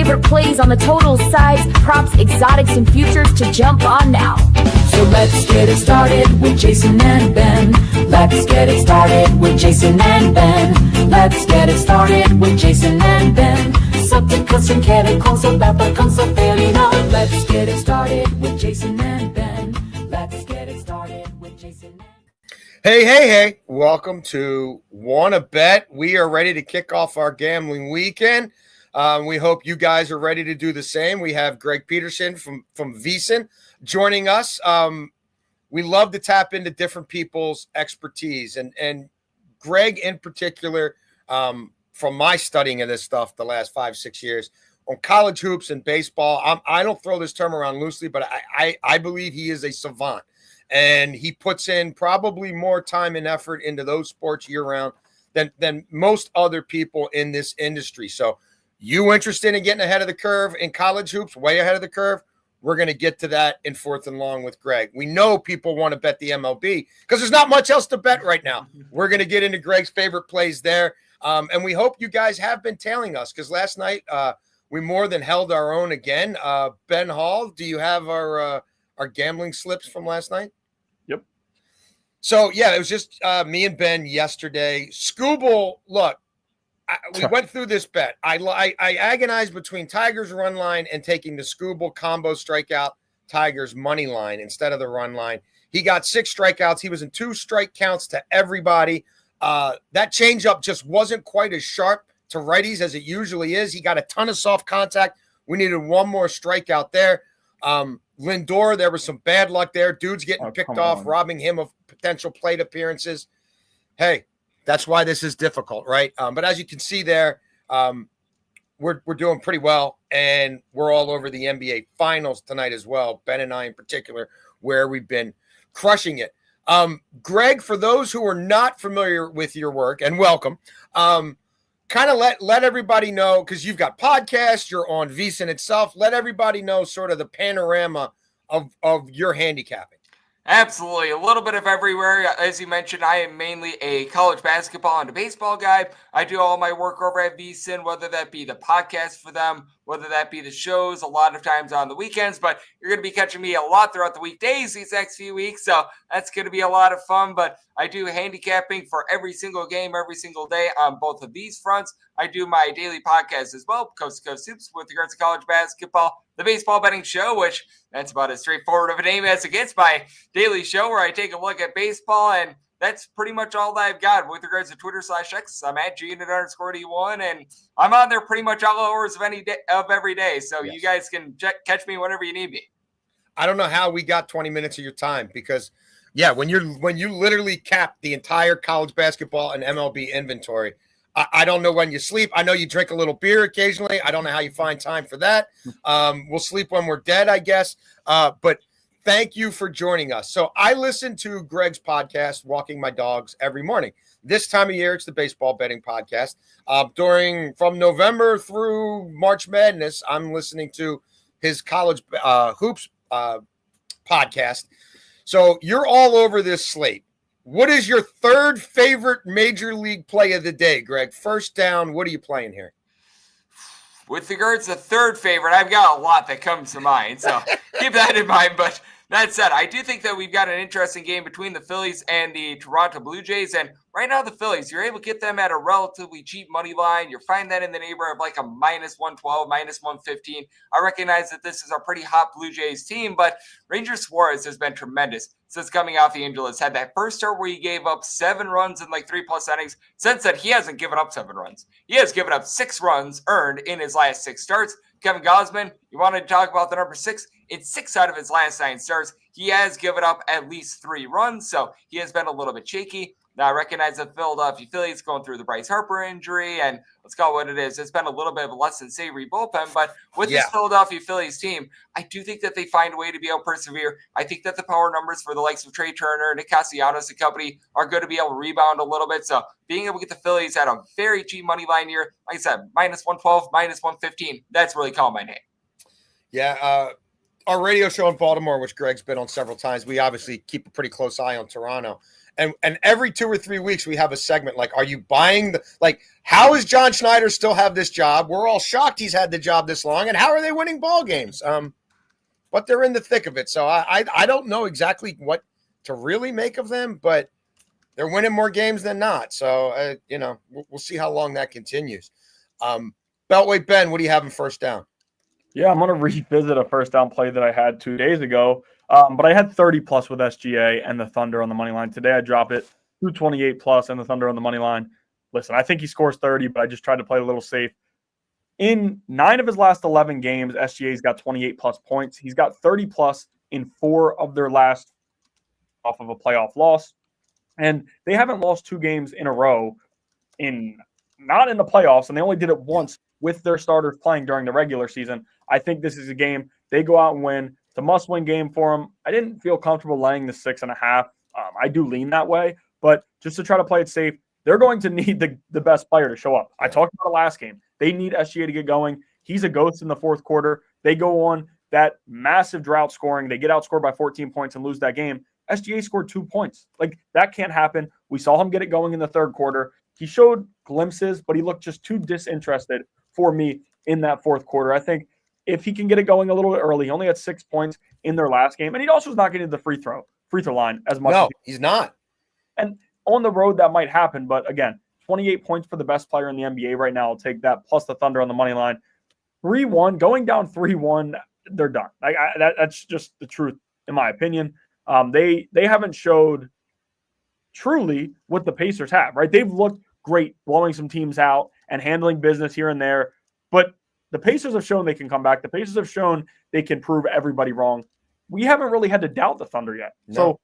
favorite plays on the total, sides, props, exotics, and futures to jump on now. So let's get it started with Jason and Ben. Let's get it started with Jason and Ben. Let's get it started with Jason and Ben. Something custom chemicals about the concept fairly known. Let's get it started with Jason and Ben. Let's get it started with Jason and Ben. Hey. Welcome to Wanna Bet. We are ready to kick off our gambling weekend. We hope you guys are ready to do the same. We have Greg Peterson from VSiN joining us. We love to tap into different people's expertise. And Greg in particular, from my studying of this stuff the last 5-6 years, on college hoops and baseball, I don't throw this term around loosely, but I believe he is a savant. And he puts in probably more time and effort into those sports year-round than most other people in this industry. So you interested in getting ahead of the curve in college hoops, way ahead of the curve? We're going to get to that in Fourth and Long with Greg. We know people want to bet the MLB because there's not much else to bet right now. We're going to get into Greg's favorite plays there. And we hope you guys have been tailing us because last night we more than held our own again. Ben Hall, do you have our gambling slips from last night? Yep. So, yeah, it was just me and Ben yesterday. Scooble, look, we went through this bet. I agonized between Tigers run line and taking the Scooble combo strikeout Tigers money line instead of the run line. He got 6 strikeouts. He was in 2 strike counts to everybody. That changeup just wasn't quite as sharp to righties as it usually is. He got a ton of soft contact. We needed one more strikeout there. Lindor, there was some bad luck there. Dude's getting picked off, robbing him of potential plate appearances. Hey, that's why this is difficult, right? But as you can see there, we're doing pretty well, and we're all over the NBA Finals tonight as well. Ben and I in particular, where we've been crushing it. Greg, for those who are not familiar with your work, and welcome, kind of let everybody know, because you've got podcasts, you're on VSiN itself. Let everybody know sort of the panorama of your handicapping. Absolutely. A little bit of everywhere. As you mentioned, I am mainly a college basketball and a baseball guy. I do all my work over at VSiN, whether that be the podcast for them, whether that be the shows, a lot of times on the weekends, but you're going to be catching me a lot throughout the weekdays these next few weeks. So that's going to be a lot of fun, but I do handicapping for every single game, every single day on both of these fronts. I do my daily podcast as well, Coast to Coast Hoops, with regards to college basketball, the baseball betting show, which that's about as straightforward of a name as it gets, my daily show where I take a look at baseball, and that's pretty much all that I've got with regards to Twitter/X. I'm at G_D1, and I'm on there pretty much all hours of every day. So yes, you guys can catch me whenever you need me. I don't know how we got 20 minutes of your time because, yeah, when you literally cap the entire college basketball and MLB inventory, I don't know when you sleep. I know you drink a little beer occasionally. I don't know how you find time for that. We'll sleep when we're dead, I guess. But thank you for joining us. So I listen to Greg's podcast, Walking My Dogs, every morning. This time of year, it's the baseball betting podcast. From November through March Madness, I'm listening to his college hoops podcast. So you're all over this slate. What is your third favorite major league play of the day, Greg? First down, what are you playing here? With regards to third favorite, I've got a lot that comes to mind, so keep that in mind. But that said, I do think that we've got an interesting game between the Phillies and the Toronto Blue Jays. And right now, the Phillies, you're able to get them at a relatively cheap money line. You'll find that in the neighborhood of like a -112, -115. I recognize that this is a pretty hot Blue Jays team, but Ranger Suarez has been tremendous since coming off the Angels. Had that first start where he gave up 7 runs in like 3+ innings. Since then, he hasn't given up 7 runs. He has given up 6 runs earned in his last 6 starts. Kevin Gausman, you wanted to talk about the number 6? In 6 out of his last 9 starts, he has given up at least 3 runs, so he has been a little bit shaky. Now, I recognize the Philadelphia Phillies going through the Bryce Harper injury, and let's call it what it is. It's been a little bit of a less than savory bullpen, but with this Philadelphia Phillies team, I do think that they find a way to be able to persevere. I think that the power numbers for the likes of Trey Turner, Nick Castellanos and company are going to be able to rebound a little bit. So being able to get the Phillies at a very cheap money line here, like I said, -112, -115, that's really calling my name. Yeah, our radio show in Baltimore, which Greg's been on several times, we obviously keep a pretty close eye on Toronto. And every 2 or 3 weeks we have a segment like, are you buying how is John Schneider still have this job? We're all shocked he's had the job this long, and how are they winning ball games? But they're in the thick of it. So I don't know exactly what to really make of them, but they're winning more games than not. So, we'll see how long that continues. Beltway Ben, what do you have in first down? Yeah, I'm going to revisit a first down play that I had 2 days ago. But I had 30 plus with SGA and the Thunder on the money line. Today I drop it 228 plus and the Thunder on the money line. Listen, I think he scores 30, but I just tried to play a little safe. In 9 of his last 11 games, SGA's got 28 plus points. He's got 30 plus in 4 of their last off of a playoff loss. And they haven't lost 2 games in a row not in the playoffs, and they only did it once with their starters playing during the regular season. I think this is a game they go out and win. It's a must-win game for them. I didn't feel comfortable laying the 6.5. I do lean that way, but just to try to play it safe, they're going to need the best player to show up. I talked about the last game. They need SGA to get going. He's a ghost in the fourth quarter. They go on that massive drought scoring. They get outscored by 14 points and lose that game. SGA scored 2 points. That can't happen. We saw him get it going in the third quarter. He showed glimpses, but he looked just too disinterested for me in that fourth quarter. I think if he can get it going a little bit early, he only had 6 points in their last game, and he also was not getting to the free throw line as much. No, he's not. And on the road, that might happen. But again, 28 points for the best player in the NBA right now. I'll take that, plus the Thunder on the money line. 3-1, going down 3-1, they're done. That's just the truth, in my opinion. They haven't showed truly what the Pacers have, right? They've looked great blowing some teams out and handling business here and there. But the Pacers have shown they can come back. The Pacers have shown they can prove everybody wrong. We haven't really had to doubt the Thunder yet. No. So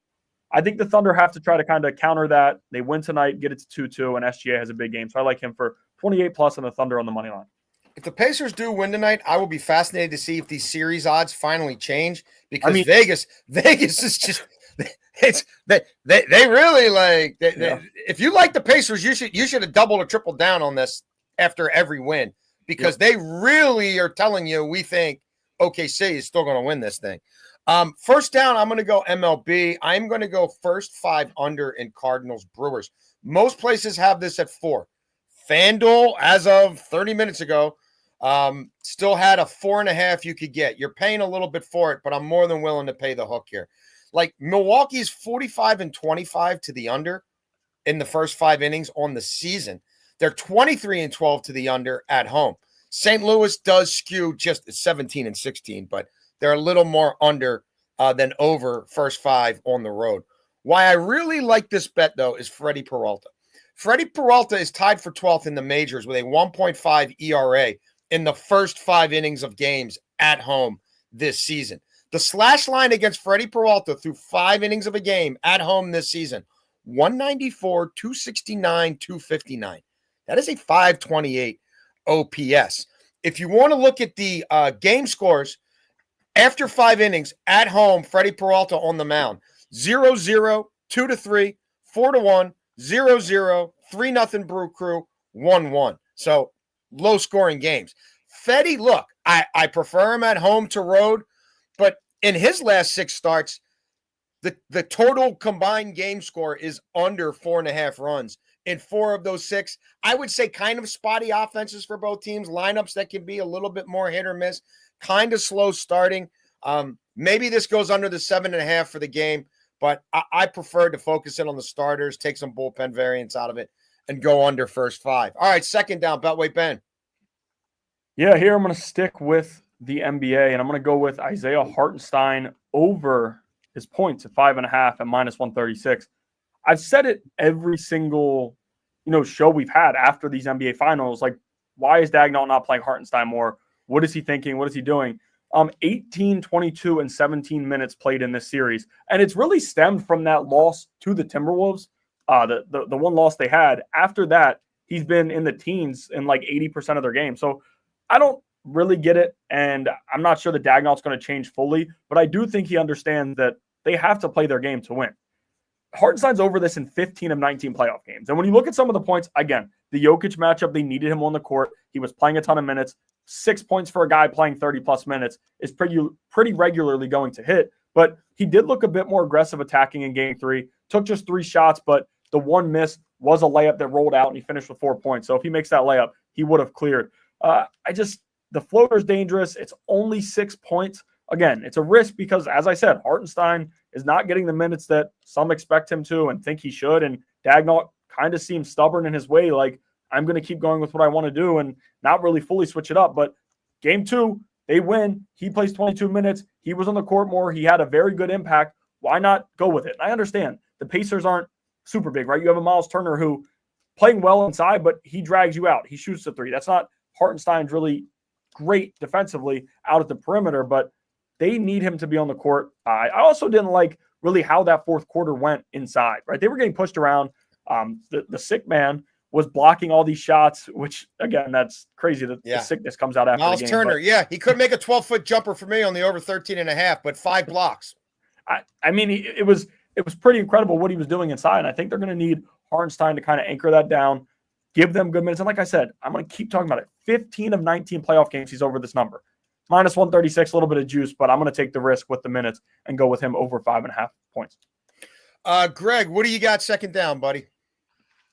I think the Thunder have to try to kind of counter that. They win tonight, get it to 2-2, and SGA has a big game. So I like him for 28 plus and the Thunder on the money line. If the Pacers do win tonight, I will be fascinated to see if these series odds finally change, because Vegas is just they really if you like the Pacers, you should have doubled or tripled down on this after every win, because they really are telling you, we think OKC is still going to win this thing. First down, I'm going to go MLB. I'm going to go first 5 under in Cardinals Brewers. Most places have this at 4. FanDuel, as of 30 minutes ago, still had a 4.5 you could get. You're paying a little bit for it, but I'm more than willing to pay the hook here. Milwaukee's 45-25 to the under in the first 5 innings on the season. They're 23-12 to the under at home. St. Louis does skew just 17-16, but they're a little more under than over first 5 on the road. Why I really like this bet, though, is Freddie Peralta. Freddie Peralta is tied for 12th in the majors with a 1.5 ERA in the first 5 innings of games at home this season. The slash line against Freddie Peralta through 5 innings of a game at home this season, 194, 269, 259. That is a 528 OPS. If you want to look at the game scores after 5 innings at home, Freddie Peralta on the mound, 0-0, 2-3, 4-1, 0-0, 3-0 Brew Crew, 1-1. So low scoring games. Fetty, look, I prefer him at home to road, but in his last 6 starts, the total combined game score is under 4.5 runs. In 4 of those 6, I would say kind of spotty offenses for both teams, lineups that can be a little bit more hit or miss, kind of slow starting. Maybe this goes under the 7.5 for the game, but I prefer to focus in on the starters, take some bullpen variants out of it, and go under first 5. All right, second down, Beltway Ben. Yeah, here I'm going to stick with the NBA, and I'm going to go with Isaiah Hartenstein over his points at 5.5 at -136. I've said it every single, show we've had after these NBA finals. Like, why is Daigneault not playing Hartenstein more? What is he thinking? What is he doing? 18, 22, and 17 minutes played in this series. And it's really stemmed from that loss to the Timberwolves, the one loss they had. After that, he's been in the teens in like 80% of their games. So I don't really get it. And I'm not sure that Daigneault's going to change fully, but I do think he understands that they have to play their game to win. Hartenstein's over this in 15 of 19 playoff games. And when you look at some of the points, again, the Jokic matchup, they needed him on the court. He was playing a ton of minutes. 6 points for a guy playing 30-plus minutes is pretty regularly going to hit. But he did look a bit more aggressive attacking in game 3. Took just 3 shots, but the one miss was a layup that rolled out, and he finished with 4 points. So if he makes that layup, he would have cleared. The floater's dangerous. It's only 6 points. Again, it's a risk because, as I said, Hartenstein is not getting the minutes that some expect him to and think he should. And Daigneault kind of seems stubborn in his way. Like, I'm going to keep going with what I want to do and not really fully switch it up. But game 2, they win. He plays 22 minutes. He was on the court more. He had a very good impact. Why not go with it? And I understand the Pacers aren't super big, right? You have a Miles Turner who playing well inside, but he drags you out. He shoots the 3. That's not Hartenstein's really great defensively out at the perimeter, but they need him to be on the court. I also didn't like really how that fourth quarter went inside, right? They were getting pushed around. The sick man was blocking all these shots, which, again, that's crazy that the sickness comes out after Miles the game. Turner, he could make a 12-foot jumper for me on the over 13.5, but 5 blocks. I mean, it was pretty incredible what he was doing inside, and I think they're going to need Hartenstein to kind of anchor that down, give them good minutes. And like I said, I'm going to keep talking about it. 15 of 19 playoff games, he's over this number. Minus 136, a little bit of juice, but I'm going to take the risk with the minutes and go with him over 5.5 points. Greg, what do you got second down, buddy?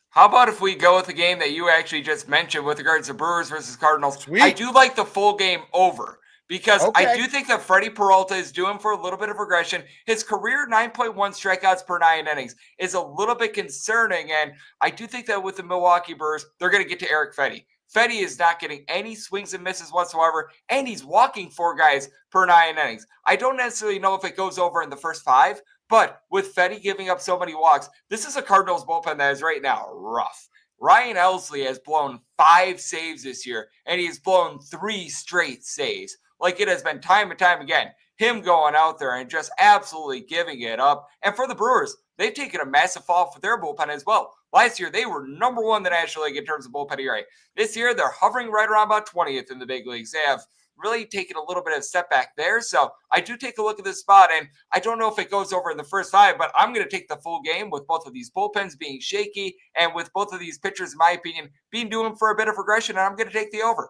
How about if we go with the game that you actually just mentioned with regards to Brewers versus Cardinals? Sweet. I do like the full game over because Okay. I do think that Freddie Peralta is due for a little bit of regression. His career 9.1 strikeouts per 9 innings is a little bit concerning, and I do think that with the Milwaukee Brewers, they're going to get to Eric Fetty. Fetty is not getting any swings and misses whatsoever, and he's walking 4 guys per 9 innings. I don't necessarily know if it goes over in the first 5, but with Fetty giving up so many walks, this is a Cardinals bullpen that is right now rough. Ryan Elsley has blown 5 saves this year, and he's blown 3 straight saves. Like, it has been time and time again, him going out there and just absolutely giving it up. And for the Brewers, they've taken a massive fall for their bullpen as well. Last year, they were number 1 in the National League in terms of bullpen ERA. This year, they're hovering right around about 20th in the big leagues. They have really taken a little bit of a step back there. So I do take a look at this spot, and I don't know if it goes over in the first 5, but I'm going to take the full game with both of these bullpens being shaky and with both of these pitchers, in my opinion, being due for a bit of regression, and I'm going to take the over.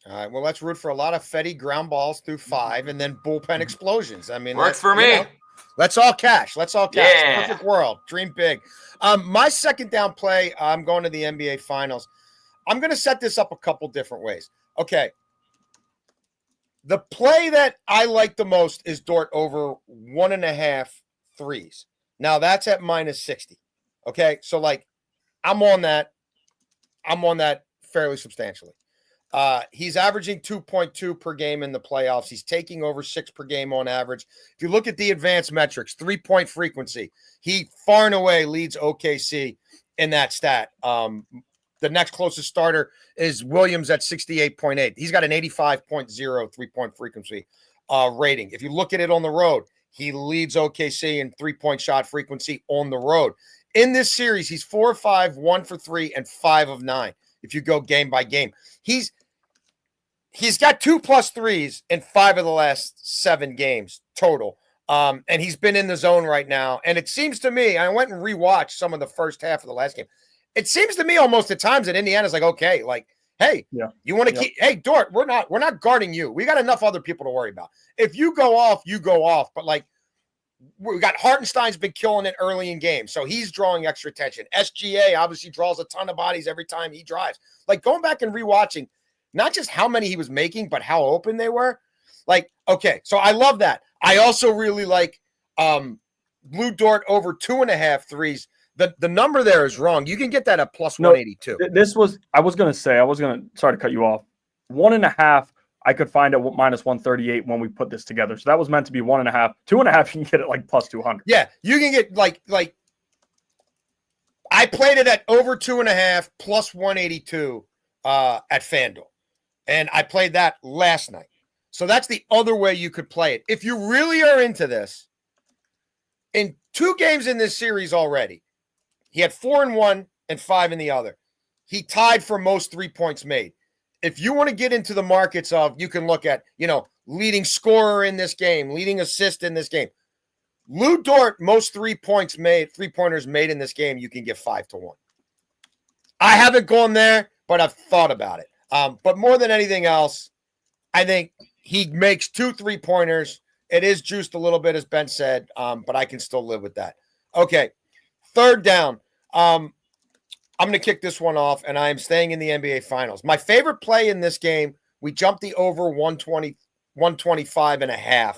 All right, well, let's root for a lot of Fetty ground balls through 5 and then bullpen explosions. I mean, Works for me. Let's all cash. Yeah. Perfect world. Dream big. My second down play, I'm going to the NBA Finals. I'm going to set this up a couple different ways. Okay. The play that I like the most is Dort over 1.5 threes. Now, that's at minus 60. Okay? So, like, I'm on that fairly substantially. He's averaging 2.2 per game in the playoffs. He's taking over 6 per game on average. If you look at the advanced metrics, 3-point frequency, he far and away leads OKC in that stat. The next closest starter is Williams at 68.8. He's got an 85.0 3-point frequency rating. If you look at it on the road, he leads OKC in 3-point shot frequency on the road. In this series, he's 4 of 5, 1 for 3, and 5 of 9. If you go game by game, he's got 2+ threes in 5 of the last 7 games total. And he's been in the zone right now. And it seems to me, I went and rewatched some of the first half of the last game. It seems to me almost at times that Indiana's like, okay, like, hey, you want to keep, hey, Dort, we're not guarding you. We got enough other people to worry about. If you go off, you go off. But like, we got Hartenstein's been killing it early in games, so he's drawing extra attention. SGA obviously draws a ton of bodies every time he drives. Like, going back and rewatching, not just how many he was making, but how open they were. Like, okay, so I love that. I also really like Blue Dort over 2.5 threes. The number there is wrong. You can get that at plus 182. Sorry to cut you off. 1.5, I could find at minus 138 when we put this together. So that was meant to be 1.5. 2.5, you can get it like plus 200. Yeah, you can get like I played it at over 2.5 plus 182 at FanDuel. And I played that last night. So that's the other way you could play it. If you really are into this, in 2 games in this series already, he had 4 in one and 5 in the other. He tied for most 3 points made. If you want to get into the markets of, you can look at, leading scorer in this game, leading assist in this game. Lou Dort, most 3-pointers made in this game, you can get 5-1. I haven't gone there, but I've thought about it. But more than anything else, I think he makes 2 3-pointers It is juiced a little bit, as Ben said, but I can still live with that. Okay, third down. I'm going to kick this one off, and I am staying in the NBA Finals. My favorite play in this game, we jumped the over 125.5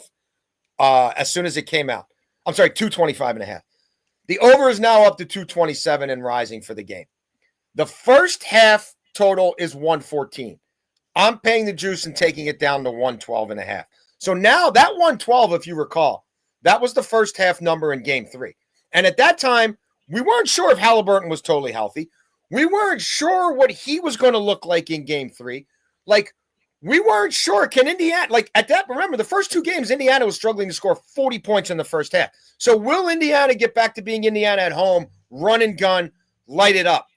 as soon as it came out. I'm sorry, 225.5. The over is now up to 227 and rising for the game. The first half total is 114. I'm paying the juice and taking it down to 112.5. So now that 112, if you recall, that was the first half number in game 3. And at that time, we weren't sure if Halliburton was totally healthy. We weren't sure what he was going to look like in game 3. Like, we weren't sure. Can Indiana, like at that, remember the first 2 games, Indiana was struggling to score 40 points in the first half. So will Indiana get back to being Indiana at home, run and gun, light it up?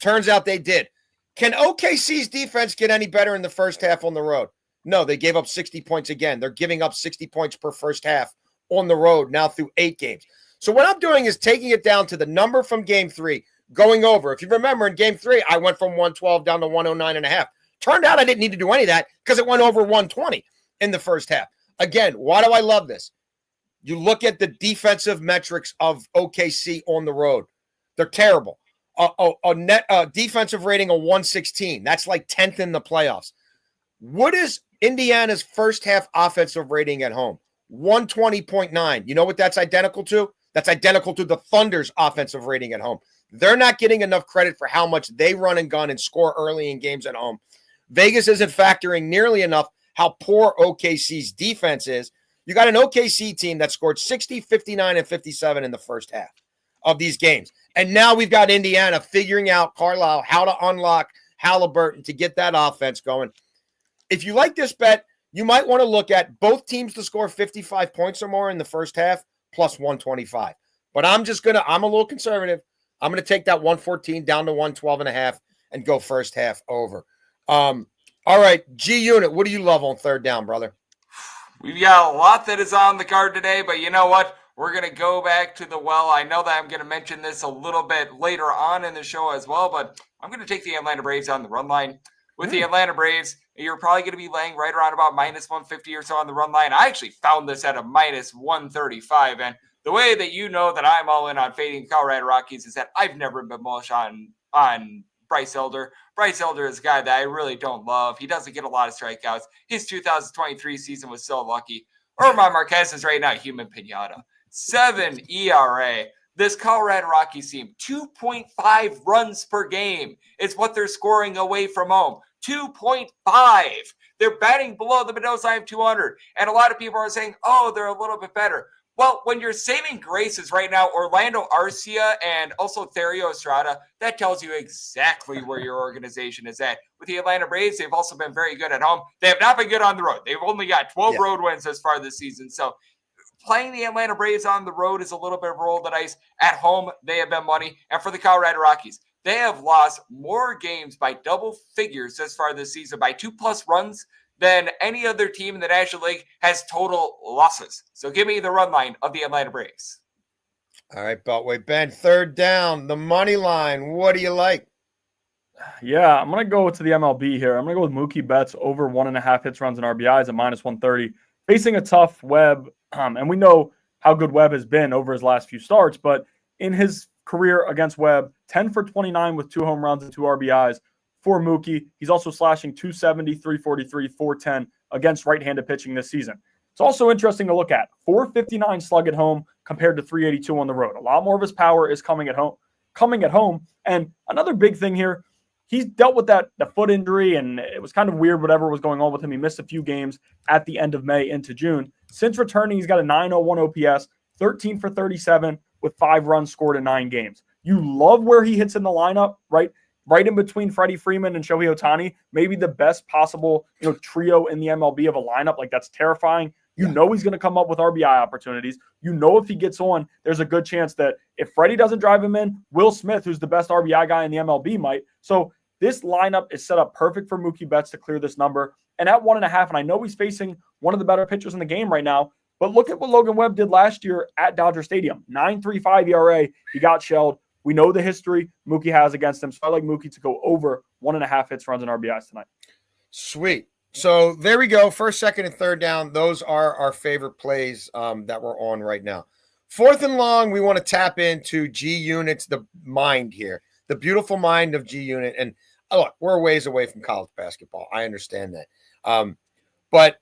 Turns out they did. Can OKC's defense get any better in the first half on the road? No, they gave up 60 points again. They're giving up 60 points per first half on the road now through 8 games. So what I'm doing is taking it down to the number from game 3, going over. If you remember in game 3, I went from 112 down to 109.5. Turned out I didn't need to do any of that because it went over 120 in the first half. Again, why do I love this? You look at the defensive metrics of OKC on the road. They're terrible. A net defensive rating of 116. That's like 10th in the playoffs. What is Indiana's first half offensive rating at home? 120.9. You know what that's identical to? That's identical to the Thunder's offensive rating at home. They're not getting enough credit for how much they run and gun and score early in games at home. Vegas isn't factoring nearly enough how poor OKC's defense is. You got an OKC team that scored 60, 59, and 57 in the first half of these games. And now we've got Indiana figuring out, Carlisle, how to unlock Halliburton to get that offense going. If you like this bet, you might want to look at both teams to score 55 points or more in the first half plus 125. But I'm a little conservative. I'm going to take that 114 down to 112.5 and go first half over. All right, G Unit, what do you love on third down, brother? We've got a lot that is on the card today, but you know what? We're going to go back to the well. I know that I'm going to mention this a little bit later on in the show as well, but I'm going to take the Atlanta Braves on the run line. With the Atlanta Braves, you're probably going to be laying right around about minus 150 or so on the run line. I actually found this at a minus 135, and the way that you know that I'm all in on fading Colorado Rockies is that I've never been bullish on Bryce Elder. Bryce Elder is a guy that I really don't love. He doesn't get a lot of strikeouts. His 2023 season was so lucky. German Marquez is right now human pinata. 7 ERA. This Colorado Rockies team, 2.5 runs per game is what they're scoring away from home. 2.5. They're batting below the Mendoza line of 200. And a lot of people are saying, oh, they're a little bit better. Well, when your saving grace is right now Orlando Arcia and also Thairo Estrada, that tells you exactly where your organization is at. With the Atlanta Braves, they've also been very good at home. They have not been good on the road. They've only got 12 road wins as far this season. So playing the Atlanta Braves on the road is a little bit of a roll of the dice. At home, they have been money. And for the Colorado Rockies, they have lost more games by double figures as far this season, by 2+ runs, than any other team in the National League has total losses. So give me the run line of the Atlanta Braves. All right, Beltway. Ben, third down, the money line. What do you like? Yeah, I'm going to go to the MLB here. I'm going to go with Mookie Betts over 1.5 hits, runs, and RBIs at minus 130. Facing a tough Webb, and we know how good Webb has been over his last few starts, but in his career against Webb, 10 for 29 with 2 home runs and 2 RBIs for Mookie. He's also slashing 270, 343, 410 against right-handed pitching this season. It's also interesting to look at. 459 slug at home compared to 382 on the road. A lot more of his power is coming at home. And another big thing here, he's dealt with the foot injury, and it was kind of weird whatever was going on with him. He missed a few games at the end of May into June. Since returning, he's got a 901 OPS, 13 for 37 with 5 runs scored in 9 games. You love where he hits in the lineup, right? Right in between Freddie Freeman and Shohei Ohtani, maybe the best possible trio in the MLB of a lineup. Like, that's terrifying. You know he's going to come up with RBI opportunities. You know if he gets on, there's a good chance that if Freddie doesn't drive him in, Will Smith, who's the best RBI guy in the MLB, might. So this lineup is set up perfect for Mookie Betts to clear this number. And at 1.5, and I know he's facing one of the better pitchers in the game right now, but look at what Logan Webb did last year at Dodger Stadium. 9.35 ERA. He got shelled. We know the history Mookie has against him, so I like Mookie to go over 1.5 hits, runs, and RBIs tonight. Sweet. So there we go. First, second, and third down. Those are our favorite plays that we're on right now. Fourth and long, we want to tap into G Unit's the mind here, the beautiful mind of G Unit. And look, we're a ways away from college basketball. I understand that. But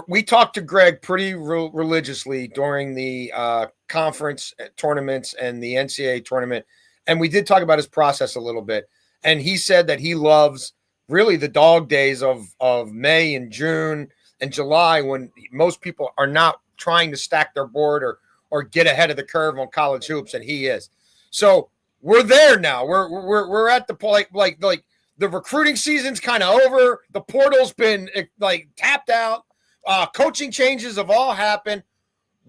we talked to Greg pretty religiously during the conference tournaments and the NCAA tournament. And we did talk about his process a little bit. And he said that he loves really the dog days of May and June and July, when most people are not trying to stack their board or get ahead of the curve on college hoops, and he is. So we're there now. We're at the point, like the recruiting season's kind of over. The portal's been like tapped out. Coaching changes have all happened.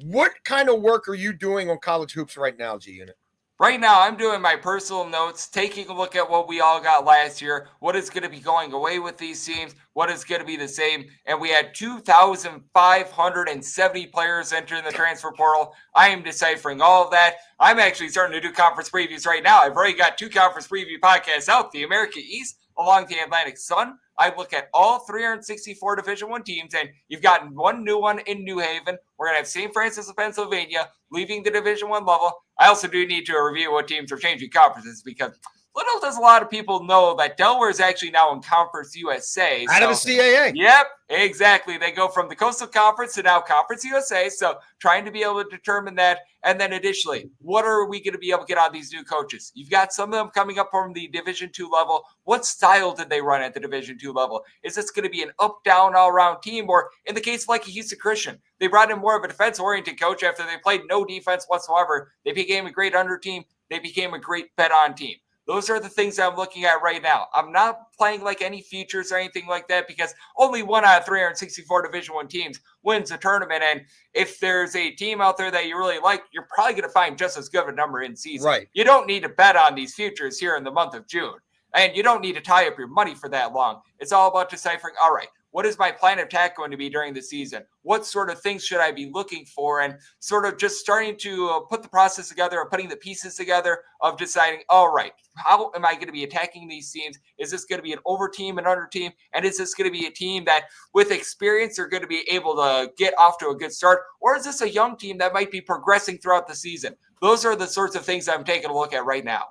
What kind of work are you doing on college hoops right now, G Unit? Right now, I'm doing my personal notes, taking a look at what we all got last year, what is going to be going away with these teams, what is going to be the same. And we had 2,570 players entering the transfer portal. I am deciphering all of that. I'm actually starting to do conference previews right now. I've already got 2 conference preview podcasts out, the America East along the Atlantic Sun. I look at all 364 Division I teams, and you've gotten one new one in New Haven. We're going to have St. Francis of Pennsylvania leaving the Division I level. I also do need to review what teams are changing conferences, because little does a lot of people know that Delaware is actually now in Conference USA. Out of the CAA. Yep, exactly. They go from the Coastal Conference to now Conference USA. So trying to be able to determine that. And then additionally, what are we going to be able to get out of these new coaches? You've got some of them coming up from the Division II level. What style did they run at the Division II level? Is this going to be an up, down, all-around team? Or in the case of like a Houston Christian, they brought in more of a defense-oriented coach after they played no defense whatsoever. They became a great under team. They became a great bet-on team. Those are the things I'm looking at right now. I'm not playing like any futures or anything like that, because only 1 out of 364 Division I teams wins the tournament. And if there's a team out there that you really like, you're probably going to find just as good of a number in season. Right. You don't need to bet on these futures here in the month of June. And you don't need to tie up your money for that long. It's all about deciphering, all right, what is my plan of attack going to be during the season? What sort of things should I be looking for? And sort of just starting to put the process together of putting the pieces together of deciding, all right, how am I going to be attacking these teams? Is this going to be an over team, an under team? And is this going to be a team that with experience are going to be able to get off to a good start? Or is this a young team that might be progressing throughout the season? Those are the sorts of things I'm taking a look at right now.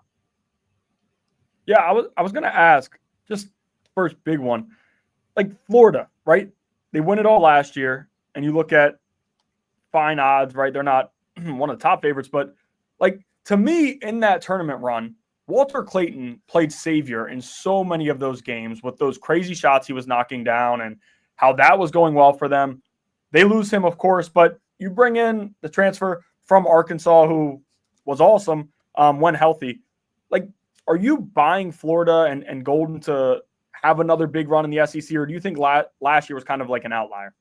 Yeah, I was going to ask, just first big one. Like Florida, right? They win it all last year, and you look at fine odds, right? They're not one of the top favorites, but like to me in that tournament run, Walter Clayton played savior in so many of those games with those crazy shots he was knocking down and how that was going well for them. They lose him, of course, but you bring in the transfer from Arkansas who was awesome when healthy. Like, are you buying Florida and Golden to have another big run in the SEC, or do you think last year was kind of like an outlier?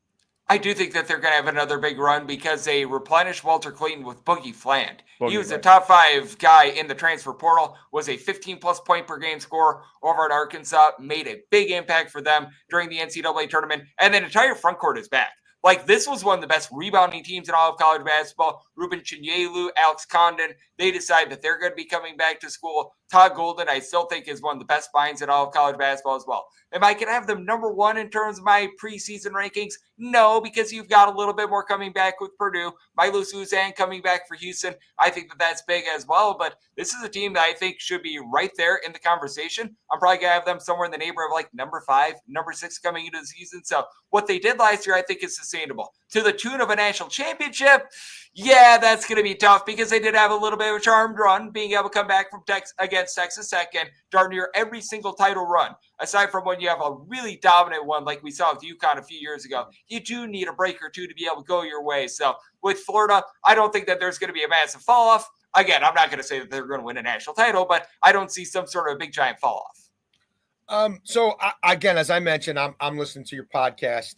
I do think that they're going to have another big run because they replenished Walter Clayton with Boogie Fland. He was a top 5 guy in the transfer portal, was a 15-plus point per game scorer over at Arkansas, made a big impact for them during the NCAA tournament, and the entire front court is back. Like, this was one of the best rebounding teams in all of college basketball. Ruben Chinyelu, Alex Condon, they decide that they're going to be coming back to school. Todd Golden, I still think, is one of the best finds in all of college basketball as well. Am I going to have them number 1 in terms of my preseason rankings? No, because you've got a little bit more coming back with Purdue. Milo Suzanne coming back for Houston. I think that that's big as well, but this is a team that I think should be right there in the conversation. I'm probably going to have them somewhere in the neighborhood of like number 5, number 6 coming into the season. So what they did last year, I think is sustainable. To the tune of a national championship, yeah, that's going to be tough because they did have a little bit of a charmed run, being able to come back from against Texas Tech and darn near every single title run. Aside from when you have a really dominant one like we saw with UConn a few years ago, you do need a break or two to be able to go your way. So with Florida, I don't think that there's going to be a massive fall off. Again, I'm not going to say that they're going to win a national title, but I don't see some sort of big giant fall off. So again, as I mentioned, I'm listening to your podcast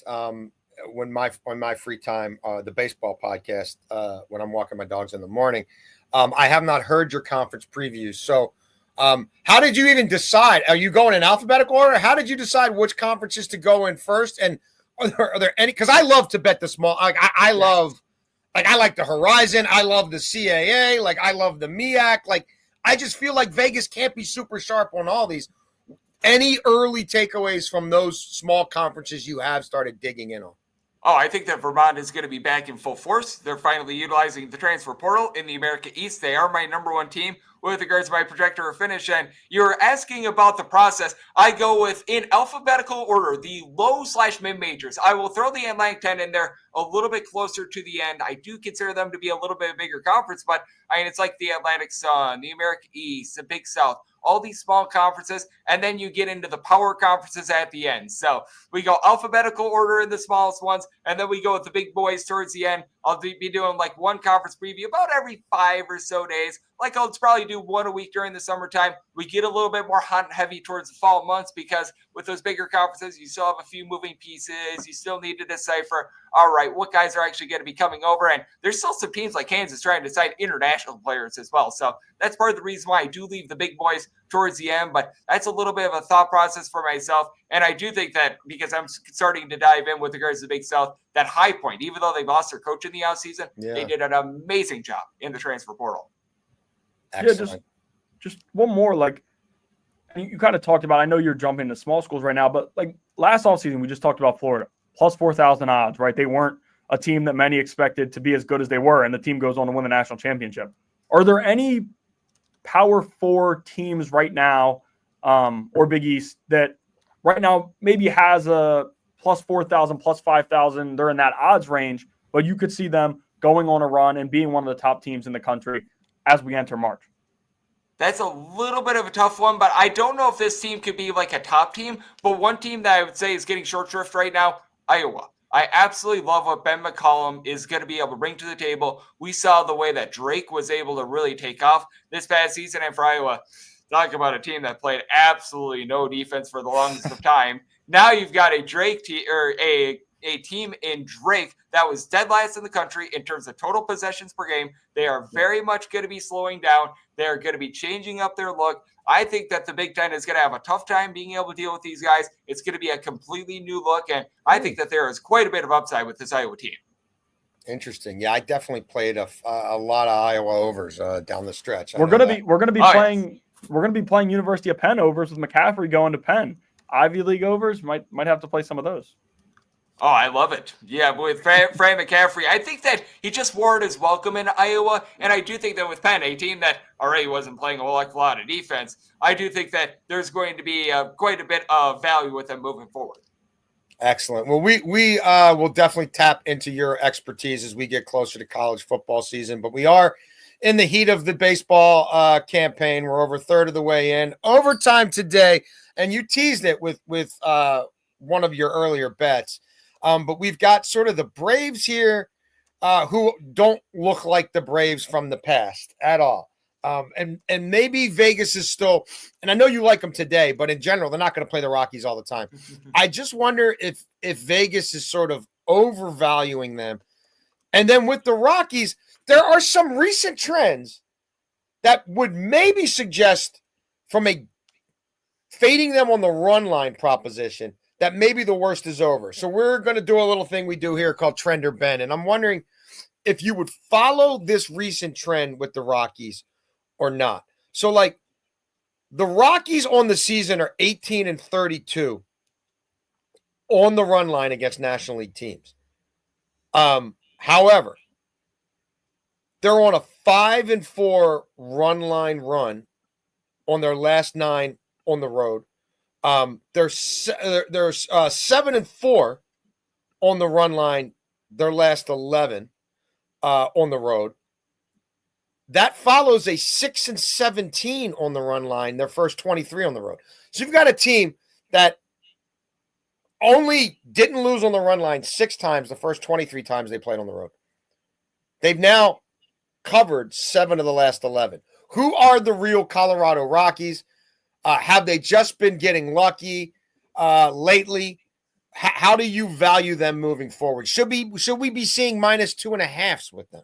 when my free time, the baseball podcast, when I'm walking my dogs in the morning. I have not heard your conference previews. So how did you even decide? Are you going in alphabetical order? How did you decide which conferences to go in first? And are there any? Because I love to bet the small. I love, like, I like the Horizon. I love the CAA. Like, I love the MEAC. Like, I just feel like Vegas can't be super sharp on all these. Any early takeaways from those small conferences you have started digging in on? Oh, I think that Vermont is going to be back in full force. They're finally utilizing the transfer portal in the America East. They are my number one team with regards to my projector or finish. And you're asking about the process. I go with, in alphabetical order, the low/mid majors. I will throw the Atlantic 10 in there a little bit closer to the end. I do consider them to be a little bit bigger conference, but I mean, it's like the Atlantic Sun, the America East, the Big South, all these small conferences, and then you get into the power conferences at the end. So we go alphabetical order in the smallest ones, and then we go with the big boys towards the end. I'll be doing like one conference preview about every 5 or so days. Like I'll probably do one a week during the summertime. We get a little bit more hot and heavy towards the fall months because with those bigger conferences, you still have a few moving pieces. You still need to decipher, all right, what guys are actually going to be coming over. And there's still some teams like Kansas trying to decide international players as well. So that's part of the reason why I do leave the big boys towards the end, but that's a little bit of a thought process for myself. And I do think that because I'm starting to dive in with regards to the Big South, that High Point, even though they lost their coach in the offseason, they did an amazing job in the transfer portal. Excellent. Yeah, just one more. Like you kind of talked about, I know you're jumping to small schools right now, but like last offseason, we just talked about Florida, plus 4,000 odds, right? They weren't a team that many expected to be as good as they were, and the team goes on to win the national championship. Are there any Power 4 teams right now, or Big East, that right now maybe has a plus 4,000, plus 5,000, they're in that odds range, but you could see them going on a run and being one of the top teams in the country as we enter March? That's a little bit of a tough one, but I don't know if this team could be like a top team. But one team that I would say is getting short shrift right now, Iowa. I absolutely love what Ben McCollum is going to be able to bring to the table. We saw the way that Drake was able to really take off this past season. And for Iowa, talk about a team that played absolutely no defense for the longest of time. Now you've got a Drake team, or a team in Drake that was dead last in the country in terms of total possessions per game. They are very much going to be slowing down. They're going to be changing up their look. I think that the Big Ten is going to have a tough time being able to deal with these guys. It's going to be a completely new look, and I think that there is quite a bit of upside with this Iowa team. Interesting. Yeah, I definitely played a lot of Iowa overs down the stretch. We're going to be playing University of Penn overs with McCaffrey going to Penn. Ivy League overs might have to play some of those. Oh, I love it. Yeah, but with Fran McCaffrey, I think that he just wore his welcome in Iowa. And I do think that with Penn, a team that already wasn't playing a lot of defense, I do think that there's going to be quite a bit of value with them moving forward. Excellent. Well, we will definitely tap into your expertise as we get closer to college football season. But we are in the heat of the baseball campaign. We're over a third of the way in. Overtime today, and you teased it with one of your earlier bets. But we've got sort of the Braves here who don't look like the Braves from the past at all. And maybe Vegas is still, and I know you like them today, but in general, they're not going to play the Rockies all the time. I just wonder if Vegas is sort of overvaluing them. And then with the Rockies, there are some recent trends that would maybe suggest from a fading them on the run line proposition that maybe the worst is over. So we're going to do a little thing we do here called Trend or Bend. And I'm wondering if you would follow this recent trend with the Rockies or not. So like the Rockies on the season are 18-32 on the run line against National League teams. However, they're on a 5-4 run line run on their last 9 on the road. They're 7-4 on the run line, their last 11 on the road. That follows a 6-17 on the run line, their first 23 on the road. So you've got a team that only didn't lose on the run line 6 times the first 23 times they played on the road. They've now covered 7 of the last 11. Who are the real Colorado Rockies? Have they just been getting lucky lately? How do you value them moving forward? Should we be seeing -2.5s with them?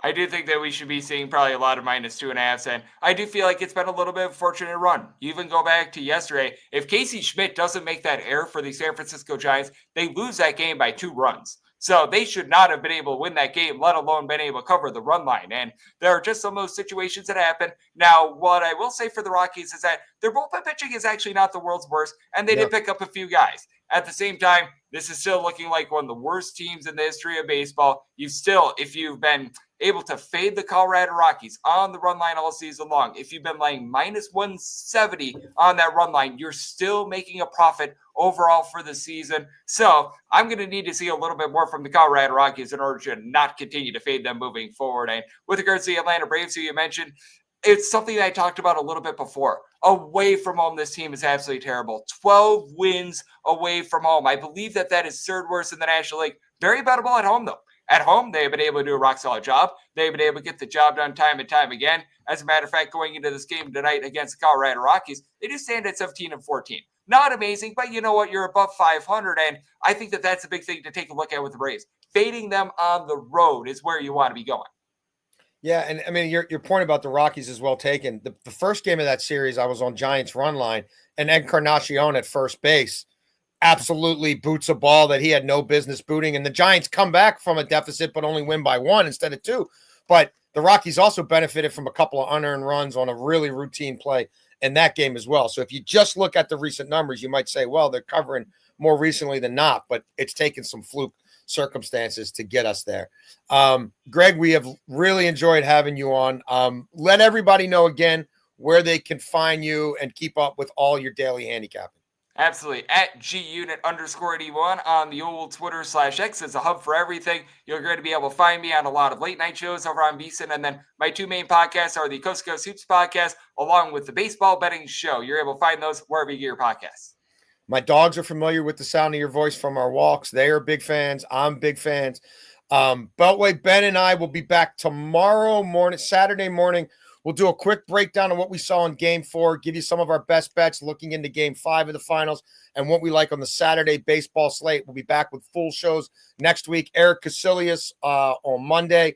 I do think that we should be seeing probably a lot of -2.5s, and I do feel like it's been a little bit of a fortunate run. You even go back to yesterday. If Casey Schmidt doesn't make that error for the San Francisco Giants, they lose that game by 2 runs. So they should not have been able to win that game, let alone been able to cover the run line. And there are just some of those situations that happen. Now, what I will say for the Rockies is that their bullpen pitching is actually not the world's worst, and they did pick up a few guys. At the same time, this is still looking like one of the worst teams in the history of baseball. If you've been able to fade the Colorado Rockies on the run line all season long, if you've been laying minus 170 on that run line, you're still making a profit overall for the season. So I'm going to need to see a little bit more from the Colorado Rockies in order to not continue to fade them moving forward. And with regards to the Atlanta Braves, who you mentioned, it's something that I talked about a little bit before. Away from home, this team is absolutely terrible. 12 wins away from home. I believe that is third worst in the National League. Very bettable at home, though. At home, they've been able to do a rock-solid job. They've been able to get the job done time and time again. As a matter of fact, going into this game tonight against the Colorado Rockies, they do stand at 17-14. Not amazing, but you know what? You're above 500, and I think that's a big thing to take a look at with the Braves. Fading them on the road is where you want to be going. Yeah, and I mean, your point about the Rockies is well taken. The first game of that series, I was on Giants run line, and Encarnacion at first base absolutely boots a ball that he had no business booting, and the Giants come back from a deficit but only win by 1 instead of 2. But the Rockies also benefited from a couple of unearned runs on a really routine play in that game as well. So if you just look at the recent numbers, you might say, well, they're covering more recently than not, but it's taken some fluke circumstances to get us there. Greg, we have really enjoyed having you on. Let everybody know again where they can find you and keep up with all your daily handicapping. Absolutely. At @GUnit_81 on the old Twitter/X is a hub for everything. You're going to be able to find me on a lot of late night shows over on VSiN. And then my 2 main podcasts are the Coast to Coast Hoops podcast, along with the Baseball Betting Show. You're able to find those wherever you get your podcasts. My dogs are familiar with the sound of your voice from our walks. They are big fans. I'm big fans. Beltway, Ben and I will be back tomorrow morning, Saturday morning. We'll do a quick breakdown of what we saw in Game 4, give you some of our best bets looking into Game 5 of the finals and what we like on the Saturday baseball slate. We'll be back with full shows next week. Eric Casillas on Monday,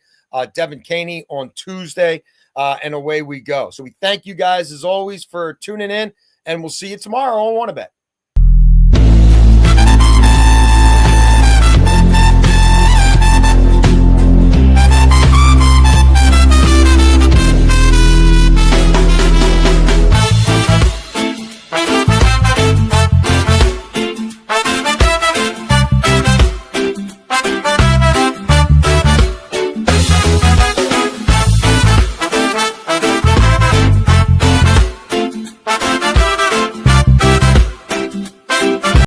Devin Caney on Tuesday, and away we go. So we thank you guys, as always, for tuning in, and we'll see you tomorrow on WannaBet.